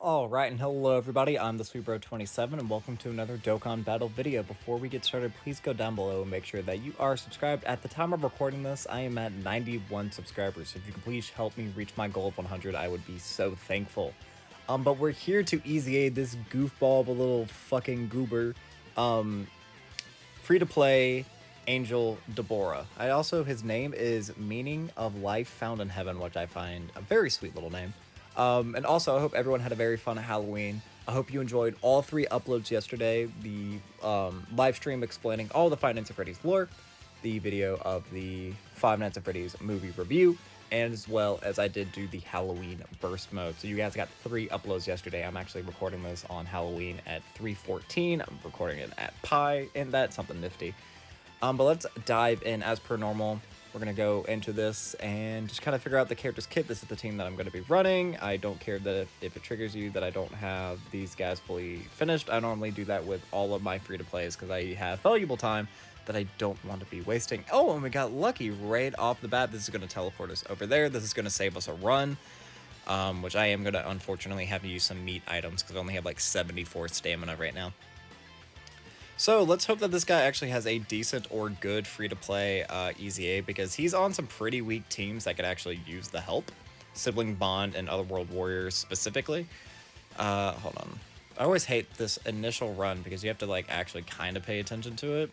Alright, and hello everybody, I'm the SweetBro27, and welcome to another Dokkan Battle video. Before we get started, please go down below and make sure that you are subscribed. At the time of recording this, I am at 91 subscribers, so if you could please help me reach my goal of 100, I would be so thankful. But we're here to EZA this goofball of a little fucking goober, free-to-play Angel DABURA. His name is Meaning of Life Found in Heaven, which I find a very sweet little name. And also, I hope everyone had a very fun Halloween. I hope you enjoyed all 3 uploads yesterday. The live stream explaining all the Five Nights at Freddy's lore, the video of the Five Nights at Freddy's movie review, and as well as I did do the Halloween burst mode. So you guys got 3 uploads yesterday. I'm actually recording this on Halloween at 3:14. I'm recording it at Pi, and that's something nifty. But let's dive in as per normal. We're going to go into this and just kind of figure out the character's kit. This is the team that I'm going to be running. I don't care that if it triggers you that I don't have these guys fully finished. I normally do that with all of my free-to-plays because I have valuable time that I don't want to be wasting. Oh, and we got lucky right off the bat. This is going to teleport us over there. This is going to save us a run, which I am going to unfortunately have to use some meat items because I only have like 74 stamina right now. So let's hope that this guy actually has a decent or good free-to-play EZA, because he's on some pretty weak teams that could actually use the help. Sibling Bond and Otherworld Warriors specifically. Hold on. I always hate this initial run because you have to like actually kind of pay attention to it.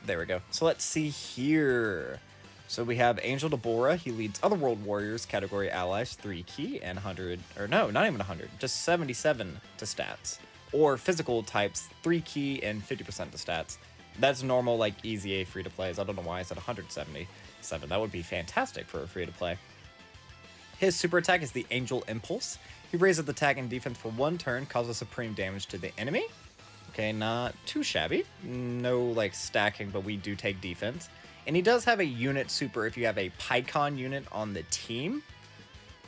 There we go. So let's see here. So we have Angel DABURA. He leads Otherworld Warriors, category allies, 3 key and 100, or no, not even 100, just 77 to stats. Or physical types, 3 key and 50% to stats. That's normal, like, EZA free-to-plays. I don't know why I said 177. That would be fantastic for a free-to-play. His super attack is the Angel Impulse. He raises the attack and defense for 1 turn, causes supreme damage to the enemy. Okay, not too shabby. No, like, stacking, but we do take defense. And he does have a unit super if you have a Pycon unit on the team.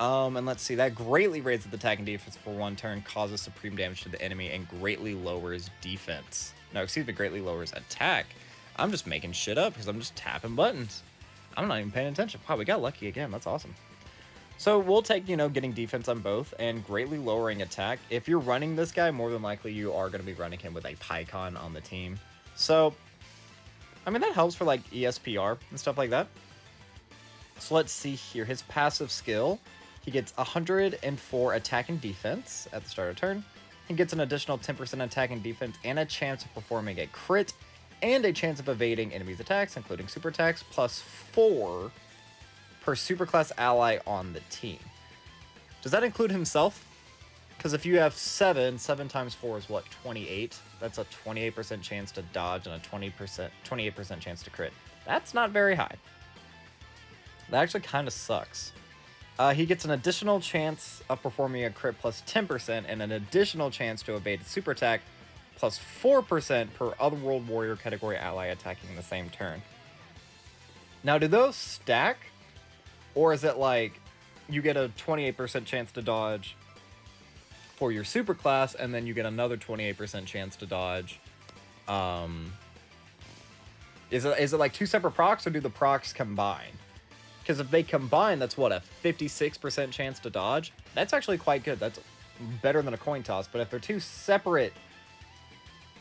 And let's see, that greatly raises the attack and defense for 1 turn, causes supreme damage to the enemy, and greatly lowers defense. No, excuse me, greatly lowers attack. I'm just making shit up because I'm just tapping buttons. I'm not even paying attention. Wow, we got lucky again. That's awesome. So we'll take, getting defense on both and greatly lowering attack. If you're running this guy, more than likely you are going to be running him with a Pycon on the team. So, I mean, that helps for like ESPR and stuff like that. So let's see here. His passive skill. He gets 104 attack and defense at the start of turn. He gets an additional 10% attack and defense and a chance of performing a crit and a chance of evading enemies' attacks, including super attacks, plus 4 per superclass ally on the team. Does that include himself? Because if you have 7 times 4 is what, 28? That's a 28% chance to dodge and a 28% chance to crit. That's not very high. That actually kind of sucks. He gets an additional chance of performing a crit plus 10% and an additional chance to evade super attack plus 4% per Otherworld Warrior category ally attacking in the same turn. Now, do those stack? Or is it like you get a 28% chance to dodge for your super class and then you get another 28% chance to dodge? Is it like 2 separate procs, or do the procs combine? Because if they combine, that's what, a 56% chance to dodge? That's actually quite good. That's better than a coin toss. But if they're 2 separate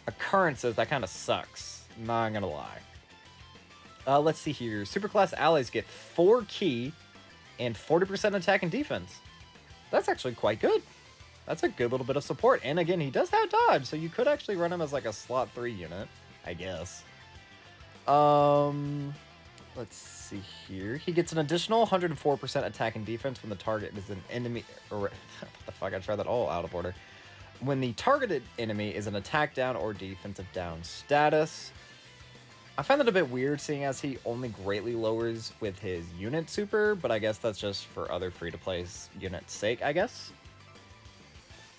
occurrences, that kind of sucks. Not gonna lie. Let's see here. Superclass allies get 4 key and 40% attack and defense. That's actually quite good. That's a good little bit of support. And again, he does have dodge, so you could actually run him as like a slot 3 unit, I guess. Let's see here. He gets an additional 104% attack and defense when the target is an enemy. Or what the fuck? I tried that all out of order. When the targeted enemy is an attack down or defensive down status. I find that a bit weird, seeing as he only greatly lowers with his unit super, but I guess that's just for other free-to-play's unit's sake, I guess.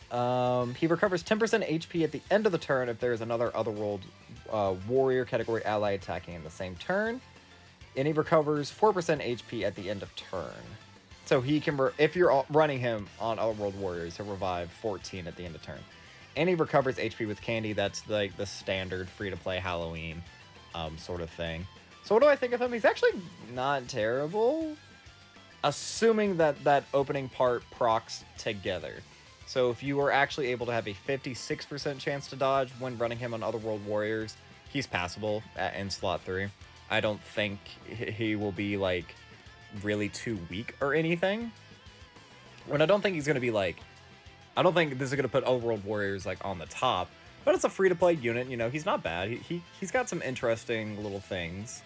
He recovers 10% HP at the end of the turn if there is another Otherworld Warrior category ally attacking in the same turn. And he recovers 4% HP at the end of turn. So he can, if you're running him on Otherworld Warriors, he'll revive 14 at the end of turn. And he recovers HP with candy. That's like the standard free-to-play Halloween sort of thing. So what do I think of him? He's actually not terrible, assuming that that opening part procs together. So if you were actually able to have a 56% chance to dodge when running him on Otherworld Warriors, he's passable in slot 3. I don't think he will be, like, really too weak or anything. And I don't think he's going to be, like... I don't think this is going to put Otherworld Warriors, like, on the top. But it's a free-to-play unit, you know, he's not bad. He's got some interesting little things.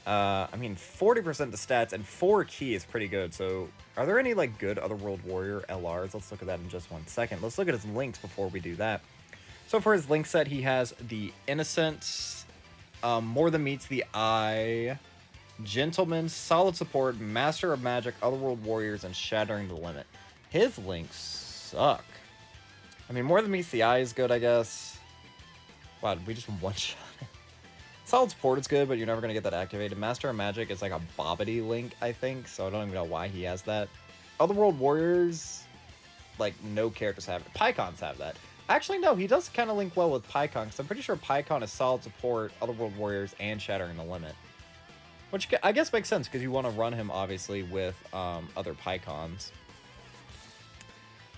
I mean, 40% to stats and 4 key is pretty good. So, are there any, like, good Otherworld Warrior LRs? Let's look at that in just 1 second. Let's look at his links before we do that. So, for his link set, he has the Innocence, More Than Meets the Eye, Gentleman, Solid Support, Master of Magic, Otherworld Warriors, and Shattering the Limit. His links suck. I mean, More Than Meets the Eye is good, I guess. Wow, did we just one-shot it? Solid Support is good, but you're never going to get that activated. Master of Magic is like a Bobbity link, I think, so I don't even know why he has that. Otherworld Warriors, like, no characters have it. Pycons have that. Actually, no, he does kind of link well with Pycon, because I'm pretty sure Pycon is Solid Support, Otherworld Warriors, and Shattering the Limit. Which I guess makes sense, because you want to run him, obviously, with other Pycons.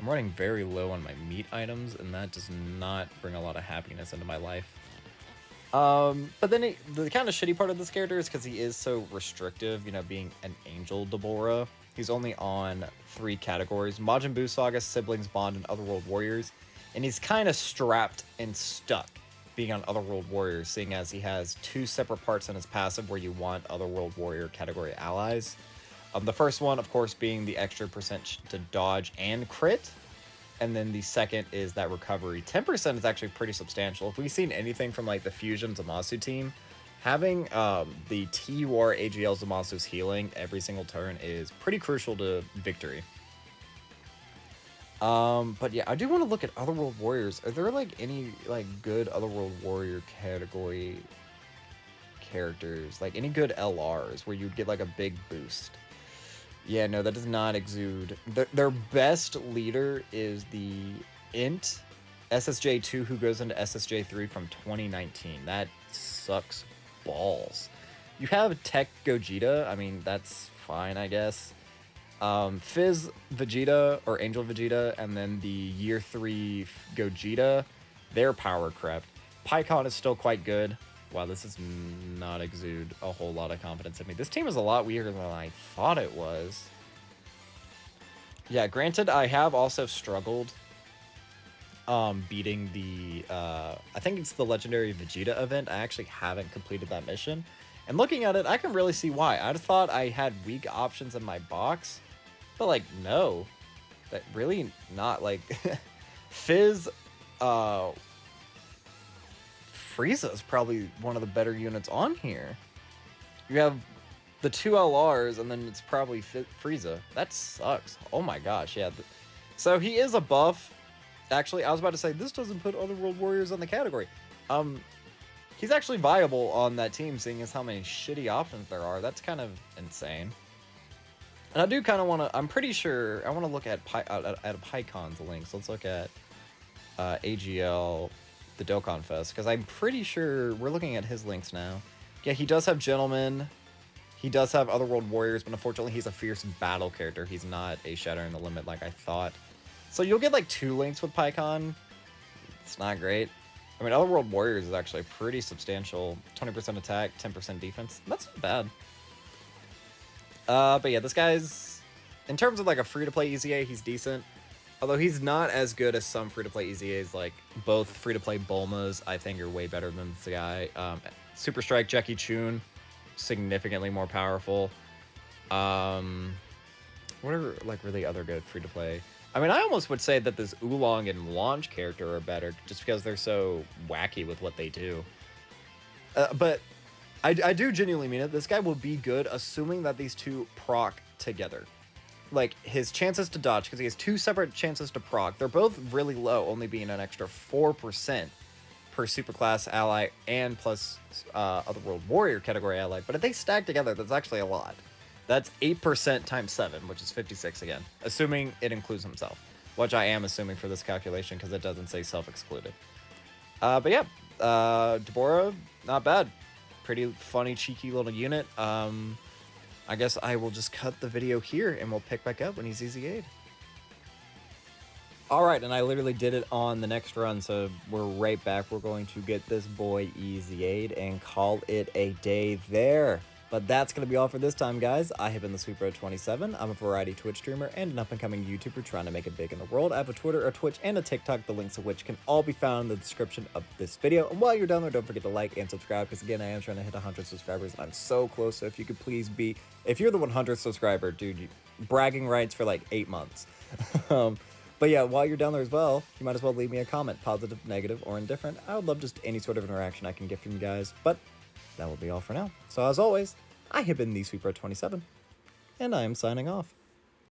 I'm running very low on my meat items, and that does not bring a lot of happiness into my life. But then the kind of shitty part of this character is because he is so restrictive, you know, being an Angel DABURA. He's only on 3 categories: Majin Buu Saga, Siblings Bond, and Otherworld Warriors. And he's kind of strapped and stuck being on Otherworld Warriors, seeing as he has 2 separate parts in his passive where you want Otherworld Warrior category allies. The first one, of course, being the extra percent to dodge and crit. And then the second is that recovery. 10% is actually pretty substantial. If we've seen anything from, like, the Fusion Zamasu team, having the TUR AGL Zamasu's healing every single turn is pretty crucial to victory. But yeah, I do want to look at Otherworld Warriors. Are there, like, any, like, good Otherworld Warrior category characters? Like, any good LRs where you'd get, like, a big boost? Yeah, no, that does not exude. Their best leader is the Int SSJ2 who goes into SSJ3 from 2019. That sucks balls. You have Tech Gogeta. I mean, that's fine, I guess. Fizz Vegeta, or Angel Vegeta, and then the Year 3 Gogeta, they're power crept. Pycon is still quite good. Wow, this does not exude a whole lot of confidence in me. This team is a lot weaker than I thought it was. Yeah, granted, I have also struggled beating the, I think it's the Legendary Vegeta event. I actually haven't completed that mission. And looking at it, I can really see why. I just thought I had weak options in my box. But, like, no. That really not, like... Fizz, Frieza is probably one of the better units on here. You have the 2 LRs, and then it's probably Frieza. That sucks. Oh my gosh, yeah. So he is a buff. Actually, I was about to say, this doesn't put Otherworld Warriors on the category. He's actually viable on that team, seeing as how many shitty options there are. That's kind of insane. And I do kind of want to... I'm pretty sure... I want to look at Pycon's links. Let's look at AGL... the Dokkan Fest, because I'm pretty sure we're looking at his links now. Yeah, he does have Gentleman. He does have Otherworld Warriors, but unfortunately he's a fierce battle character. He's not a Shattering the Limit like I thought. So you'll get like 2 links with Pycon. It's not great. I mean, Otherworld Warriors is actually pretty substantial. 20% attack, 10% defense. That's not bad. But yeah, this guy's... In terms of like a free-to-play EZA, he's decent. Although he's not as good as some free-to-play EZAs, like both free-to-play Bulmas, I think are way better than this guy. Super Strike Jackie Chun, significantly more powerful. What are like really other good free-to-play? I mean, I almost would say that this Oolong and Launch character are better, just because they're so wacky with what they do. But I do genuinely mean it. This guy will be good, assuming that these 2 proc together. Like, his chances to dodge, because he has 2 separate chances to proc. They're both really low, only being an extra 4% per superclass ally and plus Otherworld Warrior category ally. But if they stack together, that's actually a lot. That's 8% times 7, which is 56 again, assuming it includes himself, which I am assuming for this calculation because it doesn't say self-excluded. But yeah, DABURA, not bad. Pretty funny, cheeky little unit. I guess I will just cut the video here, and we'll pick back up when he's EZA'd. All right, and I literally did it on the next run, so we're right back. We're going to get this boy EZA'd and call it a day there. But that's going to be all for this time, guys. I have been the SweetBro27. I'm a variety Twitch streamer and an up-and-coming YouTuber trying to make it big in the world. I have a Twitter, a Twitch, and a TikTok, the links of which can all be found in the description of this video. And while you're down there, don't forget to like and subscribe, because again, I am trying to hit 100 subscribers, and I'm so close. So if you could please be, if you're the 100th subscriber, dude, bragging rights for like 8 months. But yeah, while you're down there as well, you might as well leave me a comment, positive, negative, or indifferent. I would love just any sort of interaction I can get from you guys. But that will be all for now. So as always, I have been the SweetBro27, and I am signing off.